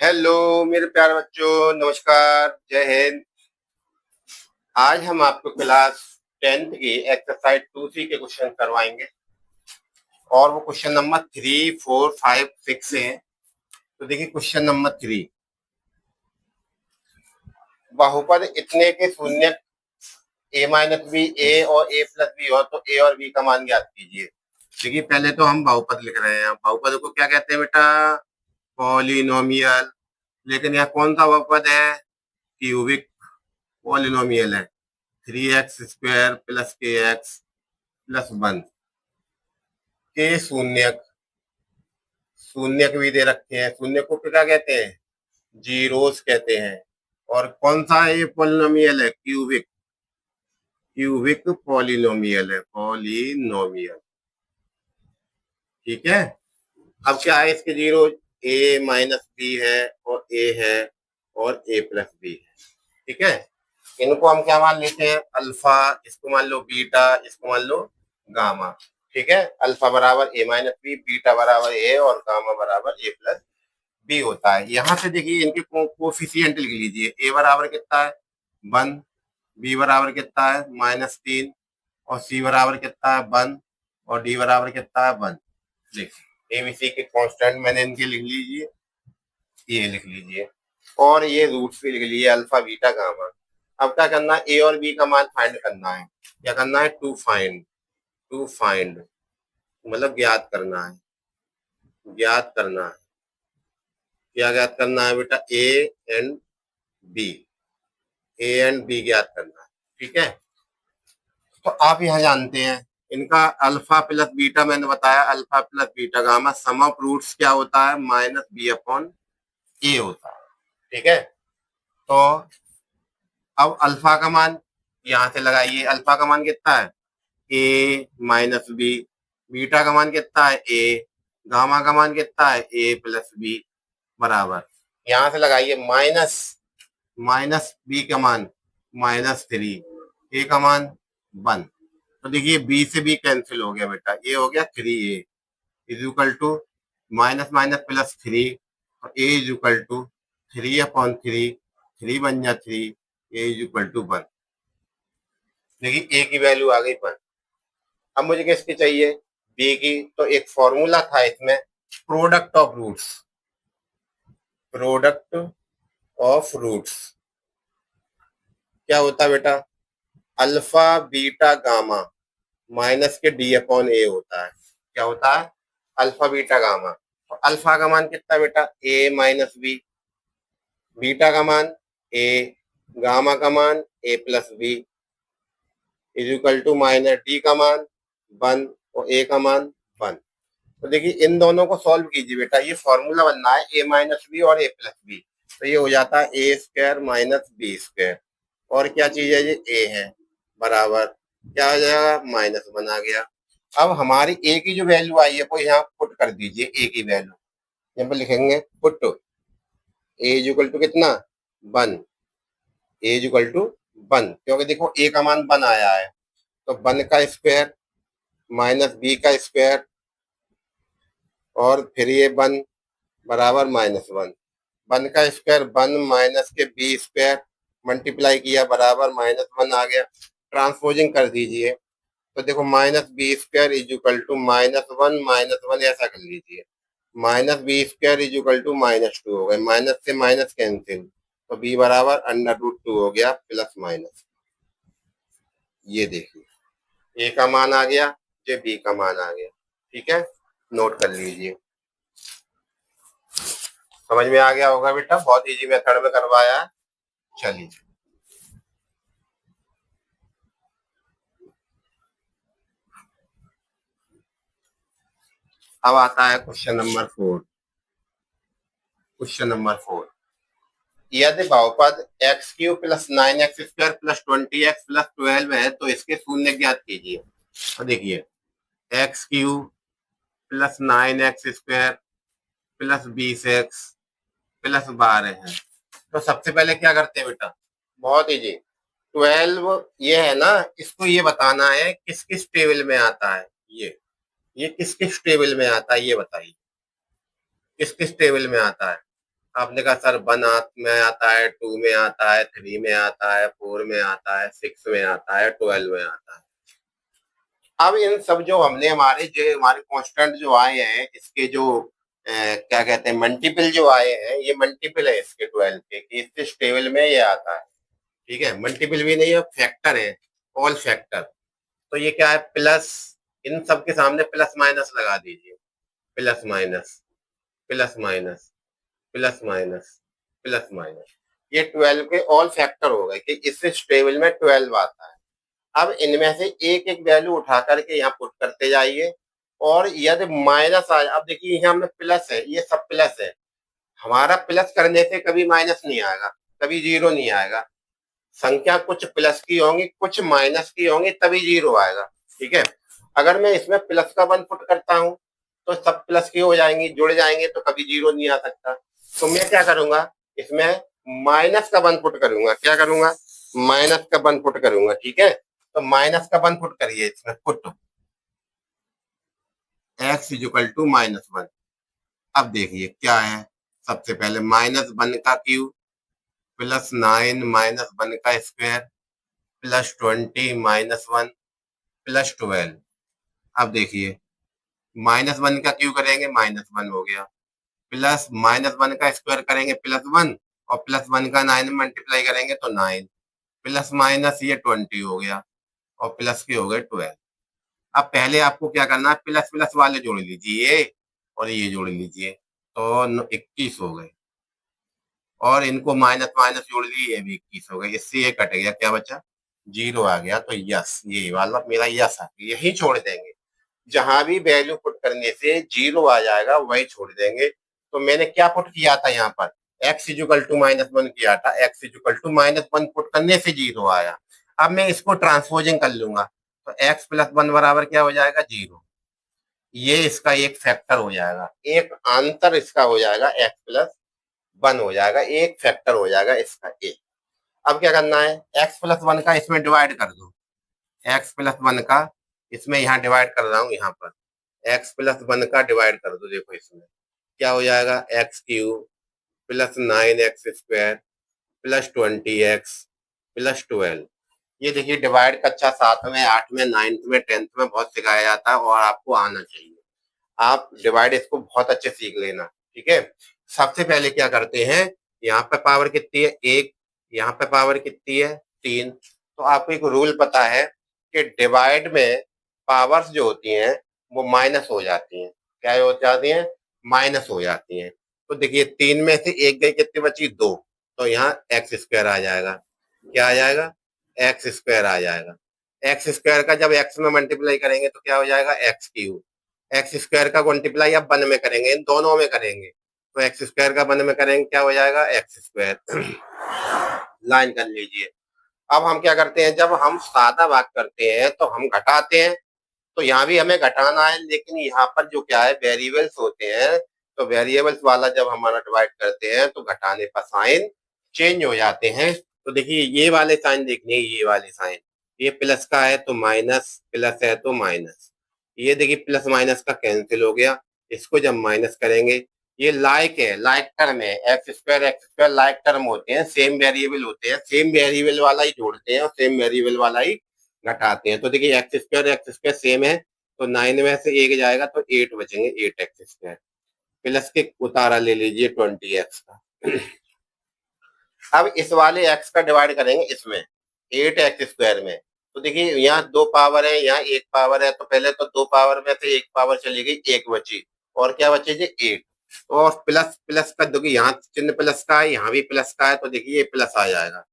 Hello मेरे प्यारे बच्चों, नमस्कार, जय हिंद। आज हम आपको क्लास 10th की एक्सरसाइज 2C के क्वेश्चन करवाएंगे और वो क्वेश्चन नंबर 3, 4, 5, 6 से हैं। तो देखिए क्वेश्चन नंबर 3, बहुपद इतने के शून्य a माइनस बी ए और a प्लस बी हो तो a और b का मान ज्ञात कीजिए। देखिए पहले तो हम बहुपद लिख रहे हैं। बहुपद को क्या कहते हैं बेटा? पॉलिनोमियल। लेकिन यहाँ कौन सा बहुपद है? क्यूबिक पॉलिनोमियल है। 3x² प्लस के एक्स प्लस 1 के शून्यक। शून्यक भी दे रखे हैं। शून्य को क्या कहते हैं? जीरोस कहते हैं। और कौन सा ये पॉलिनोमियल है? क्यूबिक। क्यूबिक पॉलिनोमियल है। पॉलिनोमियल, ठीक है। अब क्या है इसके जीरो? a माइनस बी है और a है और a प्लस बी है, ठीक है। इनको हम क्या मान लेते हैं? अल्फा, इसको मान लो बीटा, इसको मान लो गामा, ठीक है। अल्फा बराबर a माइनस बी, बीटा बराबर a और गामा बराबर a प्लस बी होता है। यहाँ से देखिए इनके कोफिशिएंट लिख लीजिए। a बराबर कितना है? 1, b बराबर कितना है? -3 और c बराबर कितना है? 1 और d बराबर कितना है? 1। देखिए एबीसी के कांस्टेंट मैंने इनके लिख लीजिए, ये लिख लीजिए और ये रूट्स भी लिख लीजिए, अल्फा बीटा गामा। अब क्या करना है? ए और बी का मान फाइंड करना है। क्या करना है? टू फाइंड मतलब ज्ञात करना है। ज्ञात करना है। क्या ज्ञात करना है बेटा? And B A and B ज्ञात करना है, ठीक है। तो आप यहाँ जानते हैं इनका अल्फा प्लस बीटा, मैंने बताया alpha plus beta gamma sum of roots क्या होता है? -b/a होता है, ठीक है। तो अब अल्फा का मान यहाँ से लगाइए। अल्फा का मान कितना है? a minus B. बीटा का मान कितना है? a। गामा का मान कितना है? a प्लस बी बराबर, यहाँ से लगाइए माइनस बी का मान -3, a का मान 1। तो देखिए b से b कैंसिल हो गया बेटा, ये हो गया 3a is equal to minus minus plus 3 और a इज इक्वल टू 3/3, 3 बन जा 3, a इज इक्वल टू 1। देखिए a की वैल्यू आ गई 1। अब मुझे किसकी चाहिए? b की। तो एक फॉर्मूला था इसमें, product of roots. Product of roots क्या होता है बेटा? अल्फा बीटा गामा माइनस के d/a होता है। क्या होता है? Alpha beta gamma. तो अल्फा का मान कितना बेटा? a minus B. बीटा का मान a, गामा का मान a plus B is equal to minus d का मान 1 और a का मान 1। तो देखिए इन दोनों को सॉल्व कीजिए बेटा। ये फॉर्मूला बनना है a माइनस बी और a प्लस बी। तो ये हो जाता है a² माइनस b²। और क्या चीज है? ये a है बराबर क्या हो जाएगा? -1 आ गया। अब हमारी a की जो वैल्यू आई है वो यहाँ पुट कर दीजिए। a की वैल्यू यहाँ पर लिखेंगे put a is equal to कितना? 1। a इज इक्वल टू 1 क्योंकि देखो a का मान 1 आया है। तो 1 का स्क्वायर माइनस b का स्क्वायर और फिर ये 1 बराबर -1। 1 का स्क्वायर 1 माइनस के b² मल्टीप्लाई किया बराबर -1 आ गया। ट्रांसपोजिंग कर दीजिए तो देखो -b² इज इक्वल टू -1 ऐसा कर लीजिए। -b² इज इक्वल टू -2 हो गए। माइनस से माइनस कैंसिल तो b बराबर √2 हो गया प्लस माइनस। ये देखिए a का मान आ गया, जो b का मान आ गया, ठीक है। नोट कर लीजिए। समझ में आ गया होगा बेटा, बहुत इजी मेथड में करवाया है। चलिए अब आता है क्वेश्चन नंबर 4। क्वेश्चन नंबर 4, यदि बहुपद x³ plus 9x² plus 20x plus 12 है तो इसके शून्य ज्ञात कीजिए। तो देखिए x³ plus 9x² plus 20x plus 12 है। तो सबसे पहले क्या करते हैं बेटा? बहुत इजी। 12 ये है ना, इसको ये बताना है किस किस टेबल में आता है। ये किस किस टेबल में आता है ये बताइए, किस किस टेबल में आता है। आपने कहा सर 1 में आता है, 2 में आता है, 3 में आता है, 4 में आता है, 6 में आता है, 12 में आता है। अब इन सब जो हमने हमारे कांस्टेंट जो आए हैं, इसके जो क्या कहते हैं मल्टीपल जो आए हैं, ये मल्टीपल है इसके 12 के, कि इस टेबल में ये आता है। ठीक है, मल्टीपल भी नहीं है, फैक्टर है, ऑल फैक्टर। तो ये क्या है, प्लस, इन सब के सामने प्लस माइनस लगा दीजिए, plus minus, plus minus, plus minus, plus minus. ये 12 के ऑल फैक्टर हो गए, कि इस टेबल में 12 आता है। अब इनमें से एक एक वैल्यू उठा करके यहाँ पुट करते जाइए, और यदि माइनस आए, अब देखिए यहाँ में प्लस है, ये सब प्लस है, हमारा प्लस करने से कभी माइनस नहीं आएगा, कभी जीरो नहीं आएगा। संख्या कुछ प्लस की होंगी, कुछ माइनस की होंगी, तभी जीरो आएगा। ठीक है, अगर मैं इसमें प्लस का 1 पुट करता हूं, तो सब प्लस की हो जाएंगी, जुड़ जाएंगे, तो कभी जीरो नहीं आ सकता। तो मैं क्या करूंगा, इसमें माइनस का 1 पुट करूंगा। क्या करूंगा, माइनस का 1 पुट करूंगा। ठीक है, तो माइनस का 1 पुट करिए इसमें, पुट एक्स इजिकल टू -1। अब देखिए क्या है, सबसे पहले -1 का क्यूब, +9 -1 का स्क्वायर, +20 -1, +12। अब देखिए -1 का क्यूब करेंगे, -1 हो गया, प्लस -1 का स्क्वायर करेंगे, +1, और +1 का 9 में मल्टीप्लाई करेंगे तो 9, प्लस माइनस ये 20 हो गया, और प्लस के हो गए 12। अब पहले आपको क्या करना है, प्लस प्लस वाले जोड़ लीजिए, और ये जोड़ लीजिए, तो 21 हो गए, और इनको माइनस माइनस जोड़ लिए, ये भी 21 हो गए। इससे ये कट गया, क्या बचा, जीरो आ गया। तो यस, ये वाला मेरा यस आ गया, यही छोड़ देंगे। जहां भी वैल्यू पुट करने से जीरो आ जाएगा, वही छोड़ देंगे। तो मैंने क्या पुट किया था यहाँ पर, एक्स इजिकल टू -1 किया था, एक्स इजिकल टू -1 पुट करने से जीरो आया। अब मैं इसको ट्रांसपोजिंग कर लूंगा, तो एक्स प्लस 1 बराबर क्या हो जाएगा, जीरो। ये इसका एक फैक्टर हो जाएगा, एक आंसर इसका हो जाएगा, एक्स प्लस 1 हो जाएगा, एक फैक्टर हो जाएगा इसका ए। अब क्या करना है, एक्स प्लस 1 का इसमें डिवाइड कर दो, एक्स प्लस 1 का इसमें यहाँ डिवाइड कर रहा हूँ, यहाँ पर एक्स प्लस 1 का डिवाइड कर दो। देखो इसमें क्या हो जाएगा, एक्स क्यूब +9x² +20x +12। ये देखिए डिवाइड कक्षा 7 में, 8 में, 9th में, 10th में बहुत सिखाया जाता है, और आपको आना चाहिए। आप डिवाइड इसको बहुत अच्छे सीख लेना। ठीक है, सबसे पहले क्या करते हैं, यहाँ पे पावर कितनी है, 1, यहाँ पे पावर कितनी है, 3। तो आपको एक रूल पता है कि डिवाइड में पावर्स जो होती हैं वो माइनस हो जाती हैं। क्या हो जाती हैं, माइनस हो जाती हैं। तो देखिए 3 में से 1 गई, कितनी बची, 2। तो यहाँ एक्स स्क्वायर आ जाएगा। क्या आ जाएगा, एक्स स्क्वायर आ जाएगा। एक्स स्क्वायर का जब एक्स में मल्टीप्लाई करेंगे तो क्या हो जाएगा, एक्स क्यूब। एक्स स्क्वायर का मल्टीप्लाई अब 1 में करेंगे, इन दोनों में करेंगे, तो एक्स स्क्वायर का 1 में करेंगे, क्या हो जाएगा, एक्स स्क्वायर। लाइन कर लीजिए। अब हम क्या करते हैं, जब हम सादा भाग करते हैं तो हम घटाते हैं, तो यहाँ भी हमें घटाना है, लेकिन यहाँ पर जो क्या है, वेरिएबल्स होते हैं, तो वेरिएबल्स वाला जब हमारा डिवाइड करते हैं तो घटाने पर साइन चेंज हो जाते हैं। तो देखिए ये वाले साइन देखने, ये वाले साइन, ये प्लस का है तो माइनस, प्लस है तो माइनस। ये देखिए प्लस माइनस का कैंसिल हो गया, इसको जब माइनस करेंगे, ये लाइक है, लाइक टर्म है, एक्स स्क्वायर लाइक टर्म होते हैं, सेम वेरिएबल होते हैं, सेम वेरिएबल वाला ही जोड़ते हैं और सेम वेरिएबल वाला ही घटाते हैं। तो देखिए एक्स स्क्वायर सेम है, तो 9 में से 1 जाएगा तो 8 बचेंगे, 8x²। प्लस के उतारा ले लीजिए 20x का। अब इस वाले x का डिवाइड करेंगे इसमें, 8x² में। तो देखिए यहाँ 2 पावर है, यहाँ 1 पावर है, तो पहले तो 2 पावर में से 1 पावर चली गई, 1 बची, और क्या बचे जी, 8। और प्लस प्लस का, देखिए यहाँ चिन्ह प्लस का है, यहाँ भी प्लस का है, तो देखिए ये प्लस आ जाएगा,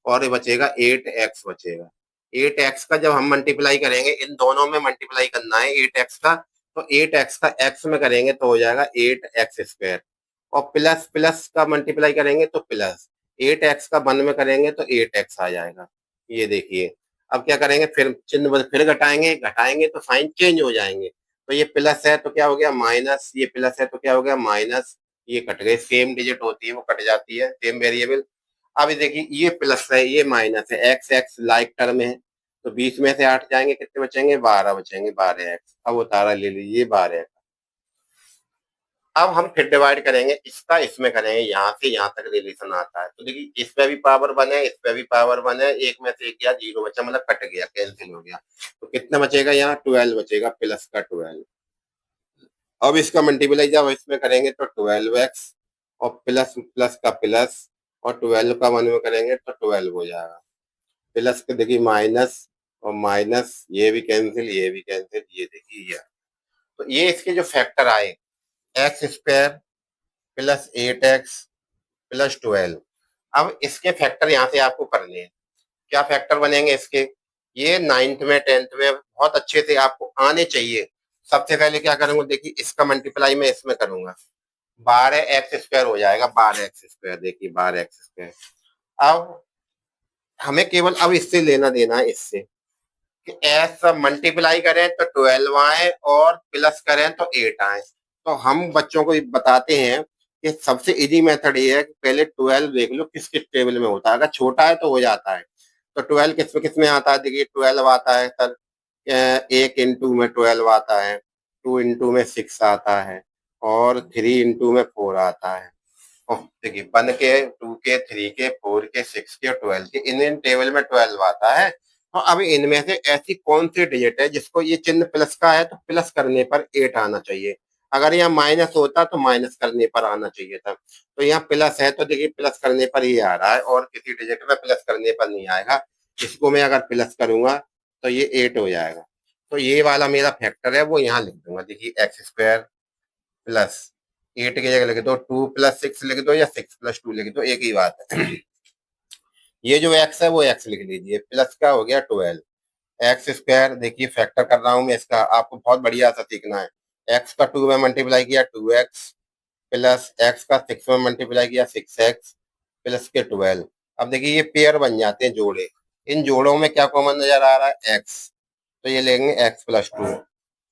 और ये बचेगा 8x बचेगा। 8x का जब हम मल्टीप्लाई करेंगे, इन दोनों में मल्टीप्लाई करना है 8x का, तो 8x का x में करेंगे तो हो जाएगा 8x², और प्लस प्लस का मल्टीप्लाई करेंगे तो प्लस 8x का 1 में करेंगे तो 8x आ जाएगा। ये देखिए, अब क्या करेंगे, फिर चिन्ह फिर घटाएंगे, घटाएंगे तो साइन चेंज हो जाएंगे। तो ये प्लस है तो क्या हो गया, माइनस, ये प्लस है तो क्या हो गया, माइनस। ये कट गए, सेम डिजिट होती है वो कट जाती है, सेम वेरिएबल। अब देखिए ये प्लस है, ये माइनस है, एक्स एक्स लाइक टर्म है, तो 20 में से 8 जाएंगे, कितने बचेंगे, 12 बचेंगे, 12x। अब उतारा ले लीजिए 12x। अब हम फिर डिवाइड करेंगे, इसका इसमें करेंगे, यहाँ से यहाँ तक रिलेशन आता है। तो देखिए इस पे भी पावर 1 है, इस पे भी पावर 1 है, एक में से एक गया, 0 बचा, मतलब कट गया, कैंसिल हो गया। तो कितना बचेगा, यहाँ 12 बचेगा, प्लस का 12। अब इसका मल्टीप्लाई जब इसमें करेंगे तो 12x, और प्लस प्लस का प्लस, और 12 का 1 में करेंगे तो 12 हो जाएगा। प्लस के देखिए माइनस, और माइनस, ये भी कैंसिल, ये भी कैंसिल, ये देखिए ये। तो ये इसके जो फैक्टर आए, x square plus 8x plus 12। अब इसके फैक्टर यहाँ से आपको करने हैं। क्या फैक्टर बनेंगे इसके, ये 9th में 10th में बहुत अच्छे से आपको आने चाहिए। सबसे पहले क्या करूंगा, देखिए इसका मल्टीप्लाई मैं इसमें करूंगा, 12x स्क्वायर हो जाएगा, 12x स्क्वायर, देखिए 12x स्क्वायर। अब हमें केवल अब इससे लेना देना है, इससे कि एस मल्टीप्लाई करें तो 12 आए, और प्लस करें तो 8 आए। तो हम बच्चों को बताते हैं कि सबसे इजी मेथड ये है कि पहले 12 देख लो किस किस टेबल में होता है, अगर छोटा है तो हो जाता है। तो 12 किस में आता है, देखिए 12 आता है सर, एक इंटू में 12 आता है, 2 इंटू में 6 आता है, और 3 इंटू में 4 आता है। देखिए 1 के, 2 के, 3 के, 4 के, 6 के, 12 के, इन टेबल में 12 आता है। तो अब इनमें से ऐसी कौन सी डिजिट है जिसको ये चिन्ह प्लस का है तो प्लस करने पर 8 आना चाहिए, अगर यहाँ माइनस होता तो माइनस करने पर आना चाहिए था। तो यहाँ प्लस है तो देखिए प्लस करने पर ये आ रहा है, और किसी डिजिट में प्लस करने पर नहीं आएगा। इसको मैं अगर प्लस करूंगा तो ये 8 हो जाएगा। तो ये वाला मेरा फैक्टर है, वो यहाँ लिख दूंगा, देखिए एक्स स्क्वायर प्लस 8 की जगह लिख दो 2 प्लस 6 लिख दो, या 6 प्लस 2 लिख दो, एक ही बात है। ये जो एक्स है वो एक्स लिख लीजिए, प्लस का हो गया 12 एक्स स्क्वायर। देखिए फैक्टर कर रहा हूं मैं इसका, आपको बहुत बढ़िया सा सीखना है। एक्स का 2 में मल्टीप्लाई किया 2x, प्लस एक्स का 6 में मल्टीप्लाई किया 6x, प्लस के 12। अब देखिए ये पेयर बन जाते हैं, जोड़े। इन जोड़ों में क्या कॉमन नजर आ रहा है, एक्स, तो ये लेंगे एक्स प्लस 2,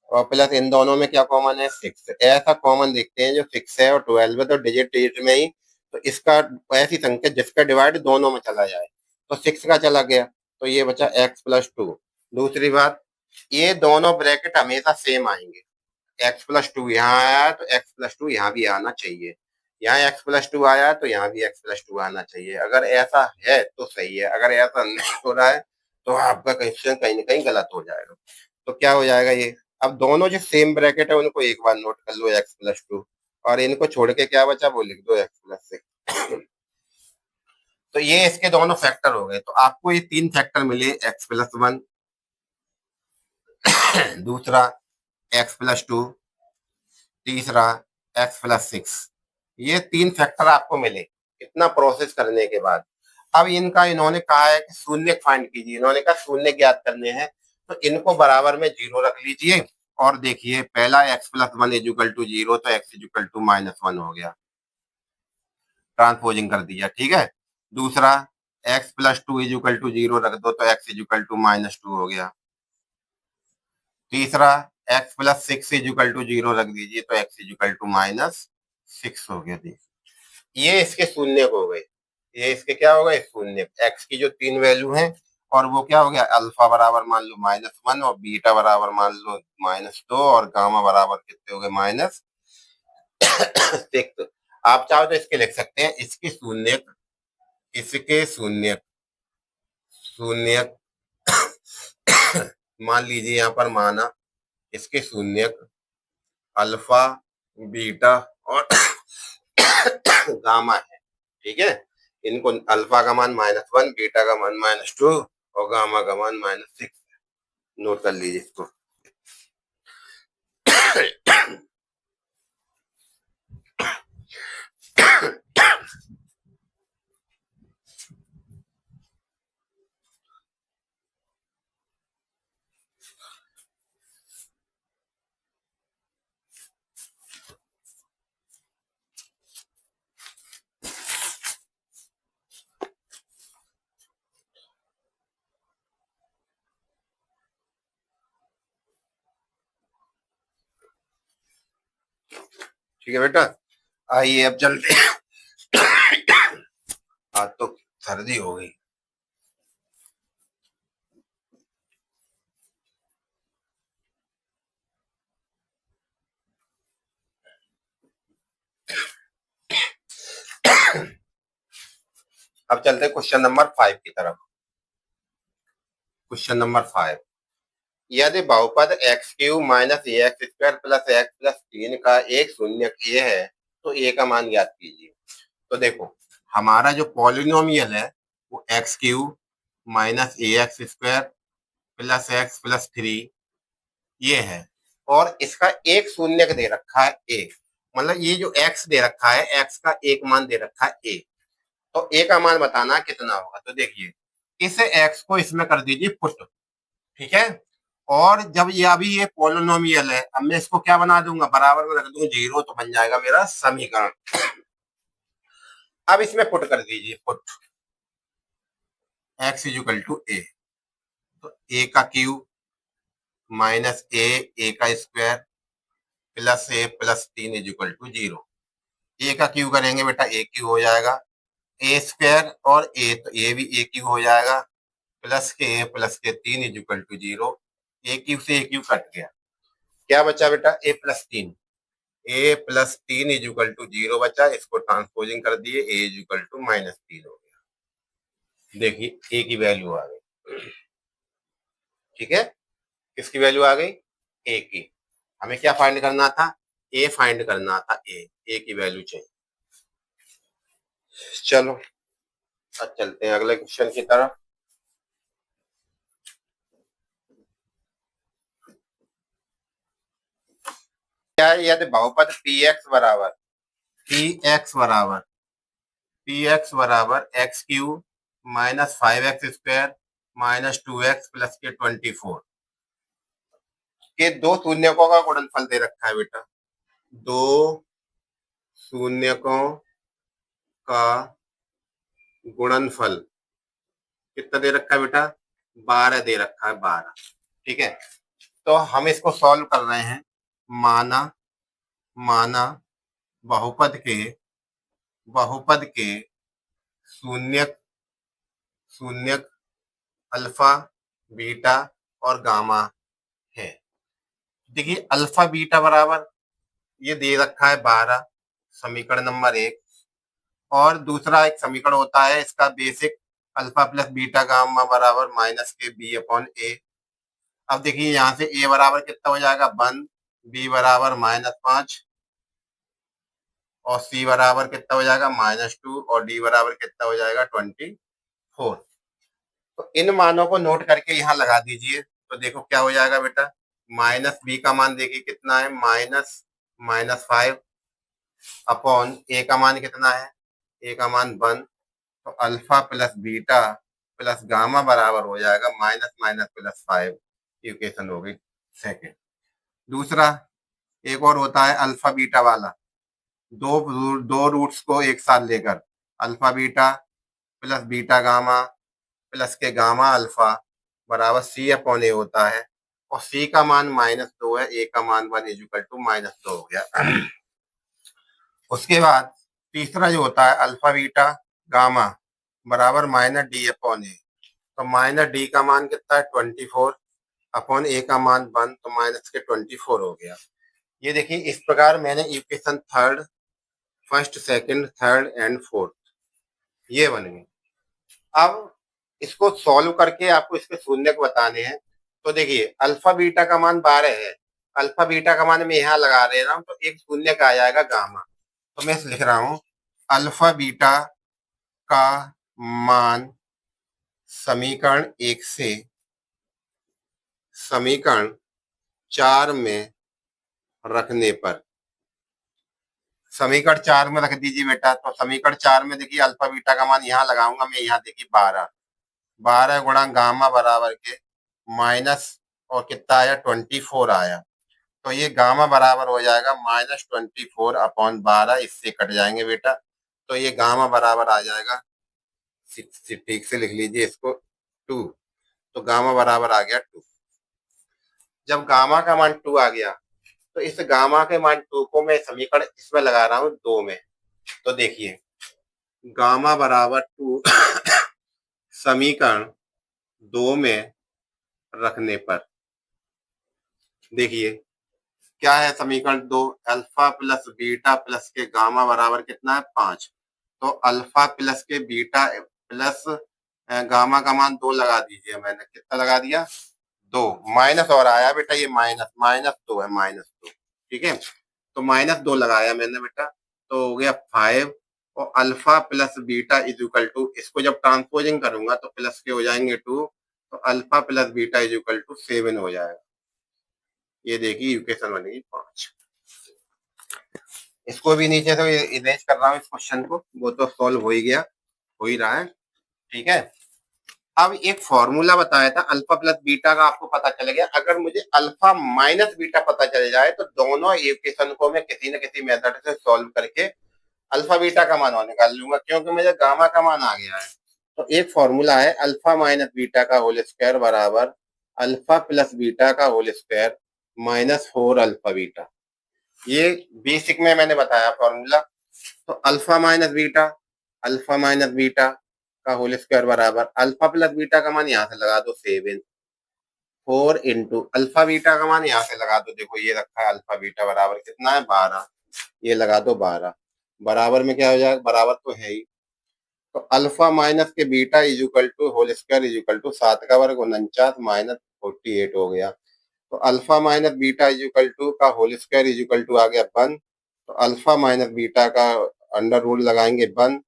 और प्लस इन दोनों में क्या कॉमन है, 6। ऐसा कॉमन देखते हैं जो 6 है और 12 है, तो डिजिट डिजिट में ही, तो इसका ऐसी संख्या जिसका डिवाइड दोनों में चला जाए, तो 6 का चला गया, तो ये बचा एक्स प्लस 2। दूसरी बात, ये दोनों ब्रैकेट हमेशा सेम आएंगे, एक्स प्लस 2 यहाँ आया तो एक्स प्लस 2 यहाँ भी आना चाहिए, यहाँ एक्स प्लस 2 आया तो यहाँ भी एक्स प्लस 2 आना चाहिए। अगर ऐसा है तो सही है, अगर ऐसा नहीं हो रहा है तो आपका क्वेश्चन कहीं ना कहीं गलत हो जाएगा। तो क्या हो जाएगा ये, अब दोनों जो सेम ब्रैकेट है उनको एक बार नोट कर लो, एक्स प्लस 2, और इनको छोड़ के क्या बचा वो लिख दो, एक्स प्लस 6। तो ये इसके दोनों फैक्टर हो गए। तो आपको ये 3 फैक्टर मिले, एक्स प्लस 1, दूसरा एक्स प्लस 2, तीसरा एक्स प्लस 6। ये 3 फैक्टर आपको मिले इतना प्रोसेस करने के बाद। अब इनका इन्होंने कहा है कि शून्य फाइंड कीजिए, इन्होंने कहा शून्य ज्ञात करने हैं, तो इनको बराबर में 0 रख लीजिए। और देखिए पहला एक्स प्लस 1 इजिकल टू 0, तो एक्स इजिकल टू -1 हो गया, ट्रांसपोजिंग कर दिया, ठीक है। दूसरा एक्स प्लस 2 इजिकल टू 0 रख दो, तो एक्स इजिकल टू -2 हो गया। तीसरा एक्स प्लस 6 इजिकल टू 0 रख दीजिए, तो एक्स इजिकल टू -6 हो गया। ये इसके शून्य हो गए, ये इसके क्या हो गए, शून्य। एक्स की जो 3 वैल्यू हैं, और वो क्या हो गया, अल्फा बराबर मान लो -1, और बीटा बराबर मान लो -2, और गामा बराबर कितने हो गए, -6। आप चाहो तो इसके लिख सकते हैं, इसके शून्य, इसके शून्य, शून्य मान लीजिए यहाँ पर माना, इसके शून्य अल्फा, बीटा और गामा है, ठीक है। इनको अल्फा का मान -1, बीटा का मान -2, और गामा का मान -6, नोट कर लीजिए इसको। ठीक है बेटा, आइए अब चलते हैं। आज तो सर्दी हो गई। अब चलते हैं क्वेश्चन नंबर 5 की तरफ। क्वेश्चन नंबर 5, यदि बहुपद x cube minus a x square plus x plus 3 का एक शून्यक ए है तो ए का मान ज्ञात कीजिए। तो देखो, हमारा जो पॉलिनोमियल है वो x cube minus a x square plus x plus 3 ये है, और इसका एक शून्यक दे रखा है ए। मतलब ये जो एक्स दे रखा है, एक्स का एक मान दे रखा है ए, तो ए का मान बताना कितना होगा। तो देखिए, इस एक्स को इसमें कर दीजिए पुट, ठीक है। और जब ये अभी ये पोलिनोमियल है, अब मैं इसको क्या बना दूंगा, बराबर में रख दूंगा 0, तो बन जाएगा मेरा समीकरण। अब इसमें पुट कर दीजिए, put X equal to A, तो ए का क्यूब माइनस ए का square plus A plus 3 equal to 0। A का क्यूब करेंगे बेटा, ए क्यूब हो जाएगा, ए स्क्वायर और ए, तो ए भी ए क्यूब हो जाएगा, प्लस के ए प्लस के 3 इक्वल टू 0। ए क्यूब से ए क्यूब कट गया, क्या बचा बेटा, a plus 3। A plus 3 equal to 0 बचा, इसको ट्रांसपोजिंग कर दिए, ए इक्वल टू माइनस 3 हो गया। देखिए ए की वैल्यू आ गई, ठीक है। किसकी वैल्यू आ गई, ए की। हमें क्या फाइंड करना था, ए फाइंड करना था, ए की वैल्यू चाहिए। चलो अब चलते हैं अगले क्वेश्चन की तरफ। क्या है, यदि बहुपद पी एक्स बराबर x cube minus 5x square minus 2x plus के 24 के दो शून्यकों का गुणनफल दे रखा है बेटा। दो शून्यकों का गुणनफल कितना दे रखा है बेटा, 12 दे रखा है, 12, ठीक है। तो हम इसको सॉल्व कर रहे हैं। माना बहुपद के शून्यक अल्फा बीटा और गामा है। देखिए अल्फा बीटा बराबर ये दे रखा है 12, समीकरण नंबर 1। और दूसरा एक समीकरण होता है इसका basic, alpha plus beta gamma बराबर माइनस के बी अपॉन ए। अब देखिए यहाँ से ए बराबर कितना हो जाएगा 1, बी बराबर -5 और सी बराबर कितना हो जाएगा -2 और डी बराबर कितना हो जाएगा 24। तो इन मानों को नोट करके यहाँ लगा दीजिए, तो देखो क्या हो जाएगा बेटा, माइनस बी का मान देखिए कितना है, -5 अपॉन ए का मान कितना है, ए का मान 1। तो alpha plus beta plus gamma बराबर हो जाएगा -5। इक्वेशन हो गई सेकेंड। दूसरा एक और होता है अल्फा बीटा वाला, दो रूट्स को एक साथ लेकर, alpha beta plus beta gamma plus के गामा अल्फा बराबर सी अपॉन ए होता है, और सी का मान -2 है, ए का मान 1 इक्वल टू -2 हो गया। उसके बाद तीसरा जो होता है अल्फा बीटा गामा बराबर -d अपॉन ए, तो -d का मान कितना है 24 अपॉन ए का मान 1, तो माइनस के 24 हो गया। ये देखिए इस प्रकार मैंने equation third, first, second, third and fourth ये बन गए। अब इसको सॉल्व करके आपको इसके शून्यक बताने हैं। तो देखिए अल्फा बीटा का मान 12 है, अल्फा बीटा का मान मैं यहाँ लगा दे रहा हूँ, तो एक शून्यक आ जाएगा गामा। तो मैं लिख रहा हूँ अल्फा बीटा का मान समीकरण 1 से समीकरण 4 में रखने पर, समीकरण 4 में रख दीजिए बेटा। तो समीकरण 4 में देखिए अल्फा बीटा का मान यहाँ लगाऊंगा मैं, यहाँ देखिए 12 गुणा गामा बराबर के माइनस और कितना आया 24 आया, तो ये गामा बराबर हो जाएगा -24 अपॉन 12, इससे कट जाएंगे बेटा, तो ये गामा बराबर आ जाएगा, ठीक से लिख लीजिए इसको 2। तो गामा बराबर आ गया 2। जब गामा का मान 2 आ गया, तो इस गामा के मान 2 को मैं समीकरण इसमें लगा रहा हूँ 2 में। तो देखिए गामा बराबर 2 समीकरण 2 में रखने पर देखिए क्या है, समीकरण 2 अल्फा प्लस बीटा प्लस के गामा बराबर कितना है 5। तो अल्फा प्लस के बीटा प्लस गामा का मान 2 लगा दीजिए, मैंने कितना लगा दिया 2, माइनस और आया बेटा, ये माइनस माइनस 2 है, -2, ठीक है। तो -2 लगाया मैंने बेटा, तो हो गया 5, और alpha plus beta is equal to, इसको जब ट्रांसपोजिंग करूंगा तो प्लस के हो जाएंगे 2, तो alpha plus beta is equal to 7 हो जाएगा। ये देखिए इक्वेशन बनेगी 5। इसको भी नीचे से इरेज कर रहा हूँ इस क्वेश्चन को, वो तो सॉल्व हो ही गया, हो ही रहा है, ठीक है। अब एक फॉर्मूला बताया था अल्फा प्लस बीटा का, आपको पता चल गया। अगर मुझे अल्फा माइनस बीटा पता चल जाए तो दोनों इक्वेशन को मैं किसी न किसी मेथड से सॉल्व करके अल्फा बीटा का मान निकाल लूंगा, क्योंकि मुझे गामा का मान आ गया है। तो एक फॉर्मूला है अल्फा माइनस बीटा का होल स्क्वायर बराबर अल्फा प्लस बीटा का होल स्क्वायर -4 अल्फा बीटा। ये बेसिक में मैंने बताया फॉर्मूला। तो अल्फा माइनस बीटा का होल स्क्वायर बराबर अल्फा प्लस बीटा का मान यहाँ से लगा दो 7, 4 इंटू अल्फा बीटा का मान यहाँ से लगा दो, देखो ये रखा है अल्फा बीटा बराबर कितना है 12, ये लगा दो 12, बराबर में क्या हो जाएगा, बराबर तो है ही। तो अल्फा माइनस के beta is equal to whole square is equal to 7 का वर्ग 49 -48 हो गया। तो alpha minus beta is equal to का whole square is equal to आ गया 1, तो अल्फा माइनस बीटा का अंडर रूल लगाएंगे 1,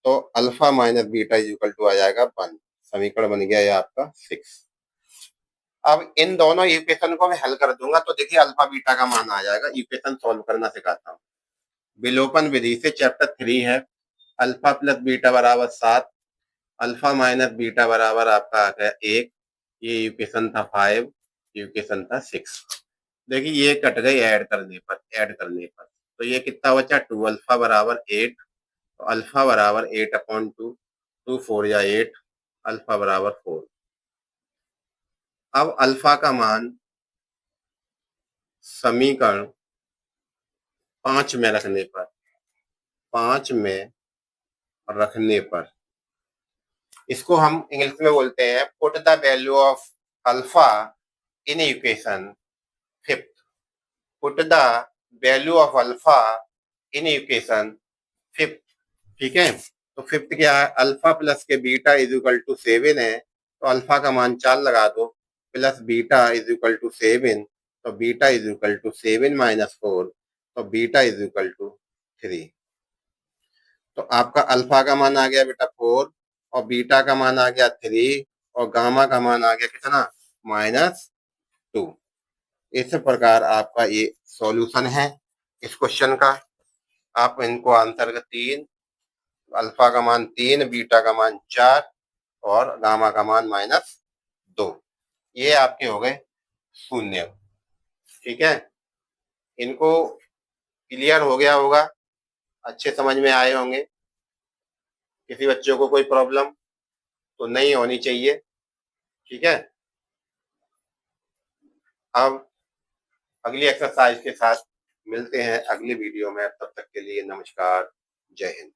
तो alpha minus beta is equal to आ जाएगा 1। समीकरण बन गया ये आपका 6। अब इन दोनों इक्वेशन को मैं हल कर दूंगा तो देखिए अल्फा बीटा का मान आ जाएगा। इक्वेशन सॉल्व करना सिखाता हूँ। विलोपन विधि से चैप्टर 3 है। अल्फा प्लस बीटा बराबर 7, अल्फा माइनस बीटा बराबर आपका आ गया 1, ये इक्वेशन था 5, इक्वेशन था 6। देखिए ये कट गई ऐड करने पर तो ये कितना बचा 2, अल्फा बराबर 8, तो अल्फा बराबर 8/2, 2 4 या 8, अल्फा बराबर 4। अब अल्फा का मान समीकरण 5 में रखने पर 5 में रखने पर इसको हम इंग्लिश में बोलते हैं put the value of alpha in equation 5। Put the value of alpha in equation 5, ठीक है। तो 5 क्या है, अल्फा प्लस के बीटा इज इक्वल टू 7 है, तो अल्फा का मान 4 लगा दो, plus beta is equal to 7, तो बीटा इज इक्वल टू 7 -4, तो बीटा इज इक्वल टू 3। तो आपका अल्फा का मान आ गया बेटा 4, और बीटा का मान आ गया 3, और गामा का मान आ गया कितना -2। इस प्रकार आपका ये सॉल्यूशन है इस क्वेश्चन का। आप इनको आंसर का 3, अल्फा का मान 3, बीटा का मान 4, और गामा का मान -2, ये आपके हो गए शून्य, ठीक है। इनको क्लियर हो गया होगा, अच्छे समझ में आए होंगे। किसी बच्चों को कोई प्रॉब्लम तो नहीं होनी चाहिए, ठीक है। अब अगली एक्सरसाइज के साथ मिलते हैं अगली वीडियो में, तब तक के लिए नमस्कार, जय हिंद।